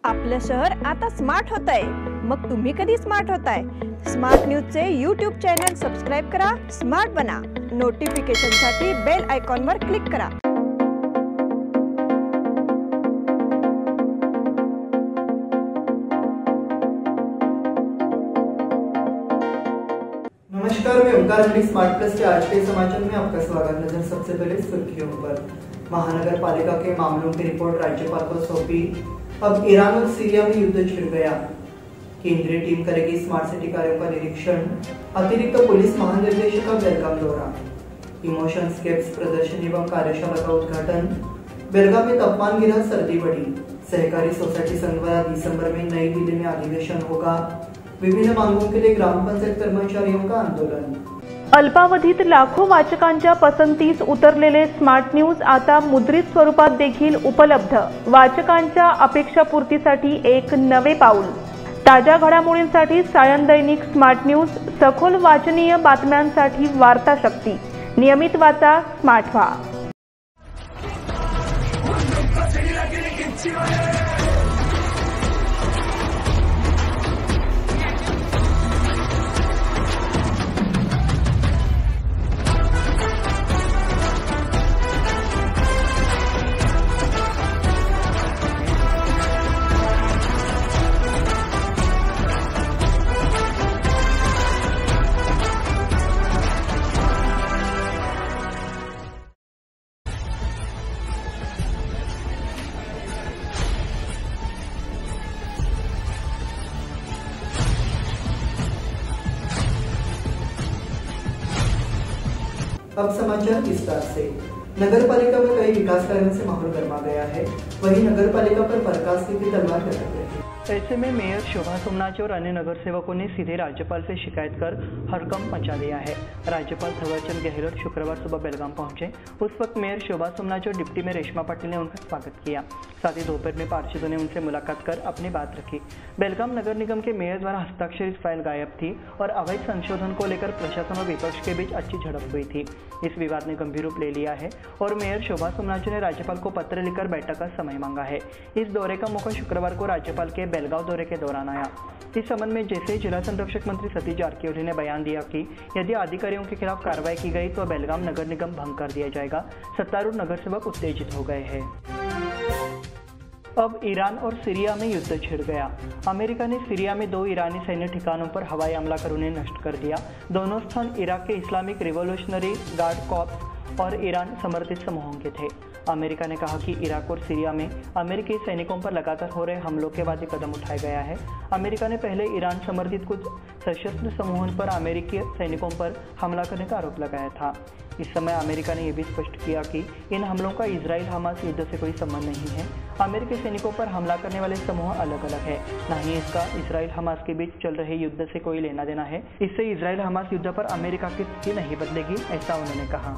आपलं शहर आता स्मार्ट होत आहे। मग तुम्ही कधी स्मार्ट होताय? स्मार्ट न्यूजचे यूट्यूब चॅनल सबस्क्राइब करा, स्मार्ट बना। नोटिफिकेशनसाठी बेल आयकॉनवर क्लिक करा। नमस्कार, मैं ओंकार हंडी स्मार्ट प्लस के आज के समाचार में आपका स्वागत। नजर सबसे पहले सुर्खियों पर। महानगर पालिका के मामलों की रिपोर्ट राज्यपाल को सौंपी। अब ईरान और सीरिया में युद्ध छिड़ गया। केंद्रीय टीम करेगी स्मार्ट सिटी कार्यों का निरीक्षण। अतिरिक्त पुलिस महानिदेशक का बेलगाम दौरा। इमोशनस्केप्स प्रदर्शनी एवं कार्यशाला का उद्घाटन। बेलगाम में तापमान गिरा, सर्दी बढ़ी। सहकारी सोसाइटी संघ द्वारा दिसंबर में नई दिल्ली में अधिवेशन होगा। विभिन्न मांगों के लिए ग्राम पंचायत कर्मचारियों का आंदोलन। अल्पावधीत लाखो वाचकांच्या पसंतीस उतरलेले स्मार्ट न्यूज आता मुद्रित स्वरूपात देखील उपलब्ध। वाचकांच्या अपेक्षापूर्तीसाठी एक नवे पाऊल। ताज्या घडामोडींसाठी सायन दैनिक स्मार्ट न्यूज, सखोल वाचनीय बातम्यांसाठी वार्ता शक्ती। नियमित वाचा, स्मार्ट व्हा। अब समाचार विस्तार से। नगर पालिका में कई विकास कार्यों से माहौल गर्मा गया है। वहीं नगर पालिका पर बर्खास्तगी की तलवार लटक रही है। ऐसे में मेयर शोभा सोमनाथ और अन्य नगर सेवकों ने सीधे राज्यपाल से शिकायत कर हड़कंप मचा दिया है। राज्यपाल थवरचंद गहलोत शुक्रवार सुबह बेलगाम पहुंचे। उस वक्त मेयर शोभा सोमनाथ और डिप्टी मेयर रेशमा पाटिल ने उनका स्वागत किया। साथ ही दोपहर में पार्षदों ने उनसे मुलाकात कर अपनी बात रखी। बेलगाम नगर निगम के मेयर द्वारा हस्ताक्षरित फाइल गायब थी और अवैध संशोधन को लेकर प्रशासन और विपक्ष के बीच अच्छी झड़प हुई थी। इस विवाद ने गंभीर रूप ले लिया है और मेयर शोभा सोमनाथ ने राज्यपाल को पत्र लिखकर बैठक का समय मांगा है। इस दौरे का मौका शुक्रवार को राज्यपाल के बेलगांव दौरे के दौरान आया। इस संबंध में जैसे जिला संरक्षक मंत्री सतीश जारकिहोली ने बयान दिया कि यदि अधिकारियों के खिलाफ कार्रवाई की गई तो बेलगाम नगर निगम भंग कर दिया जाएगा। सत्तारूढ़ नगर सेवक उत्तेजित हो गए हैं। अब ईरान और सीरिया में युद्ध छिड़ गया। अमेरिका ने सीरिया में 2 ईरानी सैन्य ठिकानों पर हवाई हमला कर उन्हें नष्ट कर दिया। दोनों स्थान इराक के इस्लामिक रिवॉल्यूशनरी गार्ड कॉर्प्स और ईरान समर्थित समूहों के थे। अमेरिका ने कहा कि इराक और सीरिया में अमेरिकी सैनिकों पर लगातार हो रहे हमलों के बाद कदम उठाया गया है। अमेरिका ने पहले ईरान समर्थित कुछ सशस्त्र समूहों पर अमेरिकी सैनिकों पर हमला करने का आरोप लगाया था। इस समय अमेरिका ने यह भी स्पष्ट किया कि इन हमलों का इजराइल हमास युद्ध से कोई संबंध नहीं है। अमेरिकी सैनिकों पर हमला करने वाले समूह अलग अलग है, न ही इसका इजराइल हमास के बीच चल रहे युद्ध से कोई लेना देना है। इससे इजराइल हमास युद्ध पर अमेरिका की स्थिति नहीं बदलेगी, ऐसा उन्होंने कहा।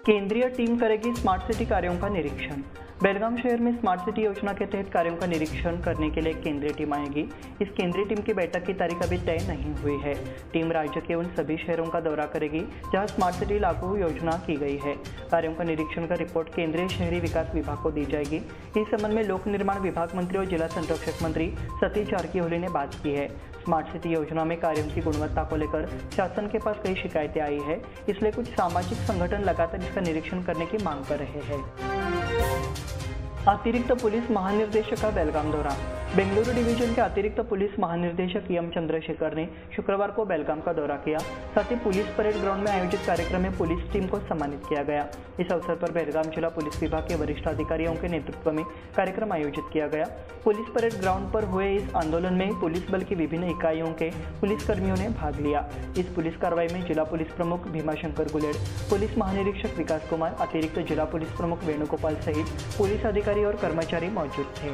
केंद्रीय टीम करेगी स्मार्ट सिटी कार्यों का निरीक्षण। बेलगाम शहर में स्मार्ट सिटी योजना के तहत कार्यों का निरीक्षण करने के लिए केंद्रीय टीम आएगी। इस केंद्रीय टीम की बैठक की तारीख अभी तय नहीं हुई है। टीम राज्य के उन सभी शहरों का दौरा करेगी जहां स्मार्ट सिटी लागू योजना की गई है। कार्यों का निरीक्षण कर रिपोर्ट केंद्रीय शहरी विकास विभाग को दी जाएगी। इस संबंध में लोक निर्माण विभाग मंत्री और जिला संरक्षक मंत्री सतीश जारकिहोली ने बात की है। स्मार्ट सिटी योजना में कार्यों की गुणवत्ता को लेकर शासन के पास कई शिकायतें आई है, इसलिए कुछ सामाजिक संगठन लगातार इसका निरीक्षण करने की मांग कर रहे हैं। अतिरिक्त पुलिस महानिर्देशक का बेलगाम दौरा। बेंगलुरु डिवीजन के अतिरिक्त पुलिस महानिर्देशक एम चंद्रशेखर ने शुक्रवार को बेलगाम का दौरा किया। साथ ही पुलिस परेड ग्राउंड में आयोजित कार्यक्रम में पुलिस टीम को सम्मानित किया गया। इस अवसर पर बेलगाम जिला पुलिस विभाग के वरिष्ठ अधिकारियों के नेतृत्व में कार्यक्रम आयोजित किया गया। पुलिस परेड ग्राउंड पर हुए इस आंदोलन में पुलिस बल की विभिन्न इकाइयों के पुलिसकर्मियों ने भाग लिया। इस पुलिस कार्रवाई में जिला पुलिस प्रमुख भीमाशंकर गुलेड, पुलिस महानिरीक्षक विकास कुमार, अतिरिक्त जिला पुलिस प्रमुख वेणुगोपाल सहित पुलिस अधिकारी और कर्मचारी मौजूद थे।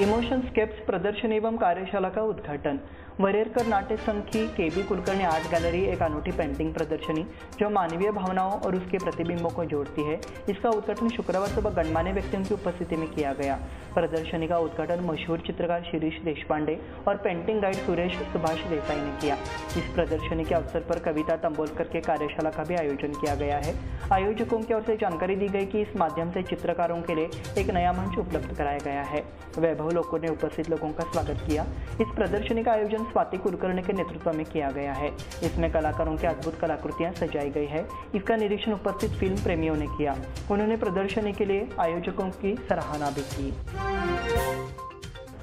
इमोशनस्केप्स प्रदर्शनी एवं कार्यशाला का उद्घाटन। वरेरकर नाट्य संघ की केबी कुलकर्णी आर्ट गैलरी एक अनूठी पेंटिंग प्रदर्शनी जो मानवीय भावनाओं और उसके प्रतिबिंबों को जोड़ती है, इसका उद्घाटन शुक्रवार सुबह गणमान्य व्यक्तियों की उपस्थिति में किया गया। प्रदर्शनी का उद्घाटन मशहूर चित्रकार शिरीष देशपांडे और पेंटिंग गाइड सुरेश सुभाष देसाई ने किया। इस प्रदर्शनी के अवसर पर कविता तंबोलकर के कार्यशाला का भी आयोजन किया गया है। आयोजकों की ओर से जानकारी दी गई कि इस माध्यम से चित्रकारों के लिए एक नया मंच उपलब्ध कराया गया है। वैभव लोको ने उपस्थित लोगों का स्वागत किया। इस प्रदर्शनी का आयोजन स्वाति कुलकर्णी के नेतृत्व में किया गया है। इसमें कलाकारों की अद्भुत कलाकृतियां सजाई गई है। इसका निरीक्षण उपस्थित फिल्म प्रेमियों ने किया। उन्होंने प्रदर्शनी के लिए आयोजकों की सराहना भी की।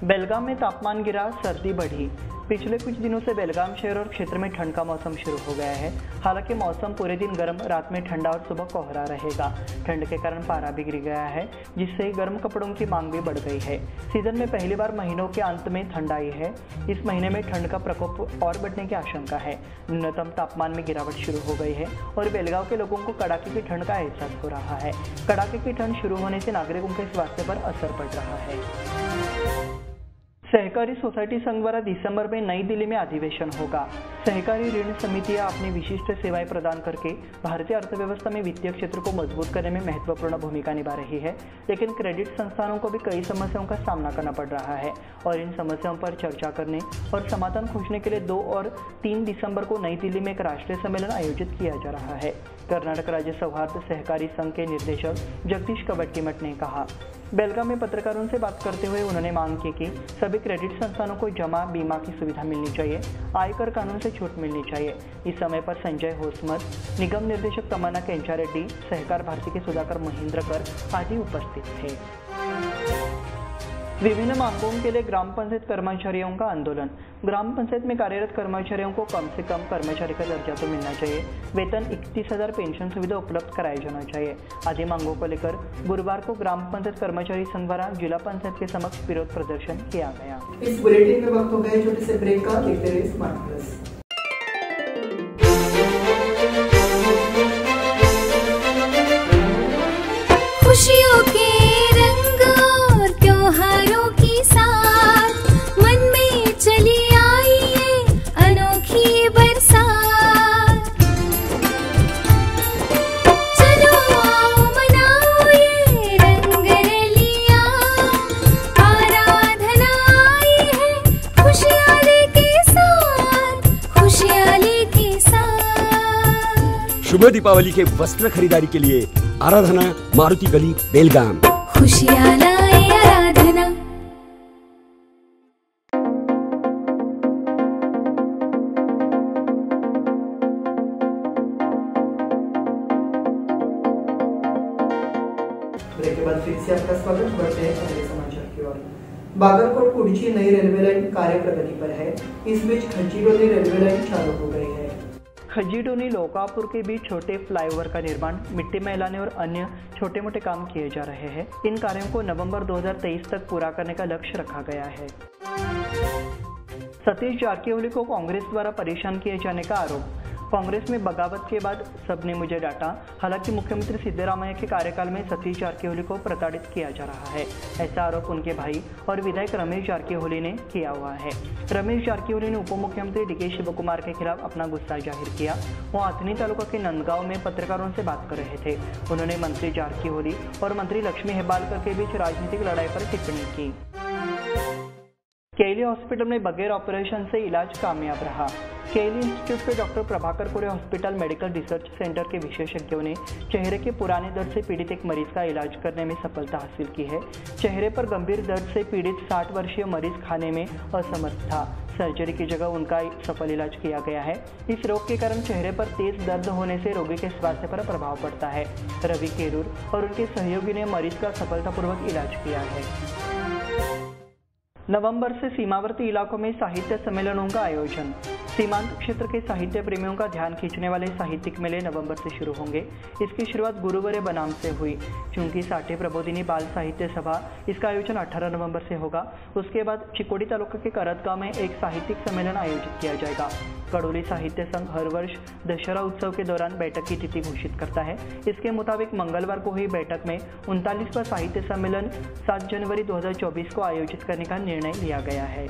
बेलगाम में तापमान गिरा, सर्दी बढ़ी। पिछले कुछ दिनों से बेलगाम शहर और क्षेत्र में ठंड का मौसम शुरू हो गया है। हालांकि मौसम पूरे दिन गर्म, रात में ठंडा और सुबह कोहरा रहेगा। ठंड के कारण पारा भी गिर गया है, जिससे गर्म कपड़ों की मांग भी बढ़ गई है। सीजन में पहली बार महीनों के अंत में ठंड आई है। इस महीने में ठंड का प्रकोप और बढ़ने की आशंका है। न्यूनतम तापमान में गिरावट शुरू हो गई है और बेलगांव के लोगों को कड़ाके की ठंड का एहसास हो रहा है। कड़ाके की ठंड शुरू होने से नागरिकों के स्वास्थ्य पर असर पड़ रहा है। सहकारी सोसाइटी संघ द्वारा दिसंबर में नई दिल्ली में अधिवेशन होगा। सहकारी ऋण समितियां अपनी विशिष्ट सेवाएं प्रदान करके भारतीय अर्थव्यवस्था में वित्तीय क्षेत्र को मजबूत करने में महत्वपूर्ण भूमिका निभा रही है, लेकिन क्रेडिट संस्थानों को भी कई समस्याओं का सामना करना पड़ रहा है और इन समस्याओं पर चर्चा करने और समाधान खोजने के लिए 2 और 3 दिसंबर को नई दिल्ली में एक राष्ट्रीय सम्मेलन आयोजित किया जा रहा है। कर्नाटक राज्य सौहार्द सहकारी संघ के निर्देशक जगदीश कवट्टीमठ ने कहा। बेलगाम में पत्रकारों से बात करते हुए उन्होंने मांग की कि सभी क्रेडिट संस्थानों को जमा बीमा की सुविधा मिलनी चाहिए, आयकर कानून से छूट मिलनी चाहिए। इस समय पर संजय होसमत, निगम निर्देशक तमन्ना केंचा रेड्डी, सहकार भारती के सुधाकर महेंद्रकर आदि उपस्थित थे। विभिन्न मांगों के लिए ग्राम पंचायत कर्मचारियों का आंदोलन। ग्राम पंचायत में कार्यरत कर्मचारियों को कम से कम कर्मचारी का दर्जा तो मिलना चाहिए। वेतन 31,000 पेंशन सुविधा उपलब्ध कराया जाना चाहिए। आदि मांगों को लेकर गुरुवार को ग्राम पंचायत कर्मचारी संघ द्वारा जिला पंचायत के समक्ष विरोध प्रदर्शन किया गया। इस बुलेटिन में वक्त हो गया छोटे से ब्रेक का। देखते रहिए स्मार्ट प्लस। खुशियों के रंग और त्योहारों के साथ मन में चली आई है अनोखी बरसात। चलो आओ मनाओ ये रंग रलियां, आराधना आई है खुशियाँ लेके साथ, खुशियाँ लेके साथ। शुभ दीपावली के वस्त्र खरीदारी के लिए आराधना, मारुति गली, बेलगाम। खुशियाँ लाए आराधना। ब्रेक के बाद फिर से आपका स्वागत। बढ़ते हैं अगले समाचार की ओर। बागरकोट पुडची नई रेलवे लाइन कार्य प्रगति पर है। इस बीच खज्जीडोली रेलवे लाइन चालू हो गई है। खज्जीडोली लोकापुर के बीच छोटे फ्लाईओवर का निर्माण, मिट्टी मिलाने और अन्य छोटे मोटे काम किए जा रहे हैं। इन कार्यों को नवंबर 2023 तक पूरा करने का लक्ष्य रखा गया है। सतीश जारकिहोली को कांग्रेस द्वारा परेशान किए जाने का आरोप। कांग्रेस में बगावत के बाद सबने मुझे डांटा। हालांकि मुख्यमंत्री सिद्धरामैया के कार्यकाल में सतीश जारकिहोली को प्रताड़ित किया जा रहा है, ऐसा आरोप उनके भाई और विधायक रमेश जारकिहोली ने किया हुआ है। रमेश जारकिहोली ने उप मुख्यमंत्री डीके शिवकुमार के खिलाफ अपना गुस्सा जाहिर किया। वो अथनी तालुका के नंदगांव में पत्रकारों से बात कर रहे थे। उन्होंने मंत्री जारकिहोली और मंत्री लक्ष्मी हेब्बालकर के बीच राजनीतिक लड़ाई पर टिप्पणी की। केएलई हॉस्पिटल में बगैर ऑपरेशन से इलाज कामयाब रहा। केएलई इंस्टीट्यूट के डॉक्टर प्रभाकर कोरे हॉस्पिटल मेडिकल रिसर्च सेंटर के विशेषज्ञों ने चेहरे के पुराने दर्द से पीड़ित एक मरीज का इलाज करने में सफलता हासिल की है। चेहरे पर गंभीर दर्द से पीड़ित 60 वर्षीय मरीज खाने में असमर्थ था। सर्जरी की जगह उनका सफल इलाज किया गया है। इस रोग के कारण चेहरे पर तेज दर्द होने से रोगी के स्वास्थ्य पर प्रभाव पड़ता है। रवि केरूर और उनके सहयोगी ने मरीज का सफलतापूर्वक इलाज किया है। नवंबर से सीमावर्ती इलाकों में साहित्य सम्मेलनों का आयोजन। सीमांत क्षेत्र के साहित्य प्रेमियों का ध्यान खींचने वाले साहित्यिक मेले नवंबर से शुरू होंगे। इसकी शुरुआत गुरुवार बनाम से हुई। चूंकि साठे प्रबोधिनी बाल साहित्य सभा, इसका आयोजन 18 नवंबर से होगा। उसके बाद चिकोड़ी तालुका के करत गांव में एक साहित्यिक सम्मेलन आयोजित किया जाएगा। कड़ोली साहित्य संघ हर वर्ष दशहरा उत्सव के दौरान बैठक की तिथि घोषित करता है। इसके मुताबिक मंगलवार को हुई बैठक में 39वां साहित्य सम्मेलन 7 जनवरी 2024 को आयोजित करने का निर्णय लिया गया है।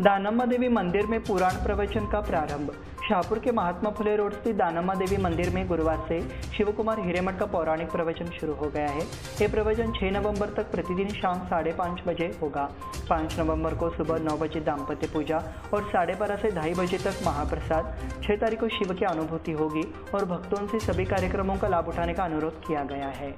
दानम्मा देवी मंदिर में पुराण प्रवचन का प्रारंभ। शाहपुर के महात्मा फुले रोड स्थित दानम्मा देवी मंदिर में गुरुवार से शिवकुमार हिरेमठ का पौराणिक प्रवचन शुरू हो गया है। ये प्रवचन 6 नवंबर तक प्रतिदिन शाम 5:30 बजे होगा। 5 नवंबर को सुबह 9 बजे दाम्पत्य पूजा और 12:30 से 2:30 बजे तक महाप्रसाद। 6 तारीख को शिव की अनुभूति होगी और भक्तों से सभी कार्यक्रमों का लाभ उठाने का अनुरोध किया गया है।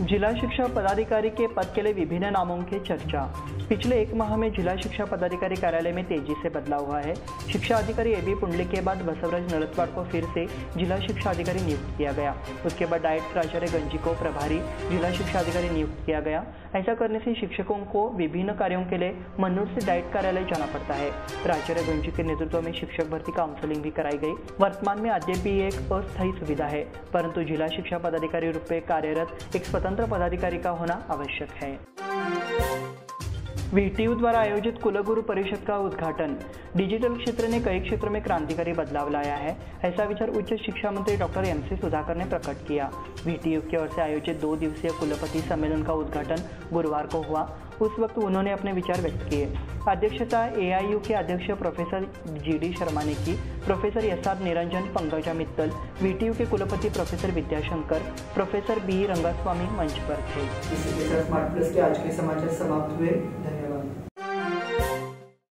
जिला शिक्षा पदाधिकारी के पद के लिए विभिन्न नामों की चर्चा। पिछले 1 माह में जिला शिक्षा पदाधिकारी कार्यालय में तेजी से बदलाव हुआ है। शिक्षा अधिकारी एबी पुंडलिक के बाद बसवराज नलतवाड़ को फिर से जिला शिक्षा अधिकारी नियुक्त किया गया। उसके बाद डाइट प्राचार्य गंजी को प्रभारी जिला शिक्षा अधिकारी नियुक्त किया गया। ऐसा करने से शिक्षकों को विभिन्न कार्यों के लिए मन्नूर से डाइट कार्यालय जाना पड़ता है। प्राचार्य गंजी के नेतृत्व में शिक्षक भर्ती काउंसलिंग भी कराई गई। वर्तमान में अद्यापि एक अस्थायी सुविधा है, परंतु जिला शिक्षा पदाधिकारी रूप में कार्यरत एक स्वतंत्र पदाधिकारी का होना आवश्यक है। VTU द्वारा आयोजित कुलगुरु परिषद का उद्घाटन। डिजिटल क्षेत्र ने कई क्षेत्रों में क्रांतिकारी बदलाव लाया है, ऐसा विचार उच्च शिक्षा मंत्री डॉक्टर MC सुधाकर ने प्रकट किया। VTU की ओर से आयोजित 2 दिवसीय कुलपति सम्मेलन का उद्घाटन गुरुवार को हुआ। उस वक्त उन्होंने अपने विचार व्यक्त किए। अध्यक्षता AIU के अध्यक्ष प्रोफेसर GD शर्मा ने की। Professor SR Niranjan, Pankaja Mittal, VTU के कुलपति professor Vidyashankar, professor B Rangaswamy मंच पर थे। इसी के साथ स्मार्ट प्लस के आज के समाचार समाप्त हुए। धन्यवाद।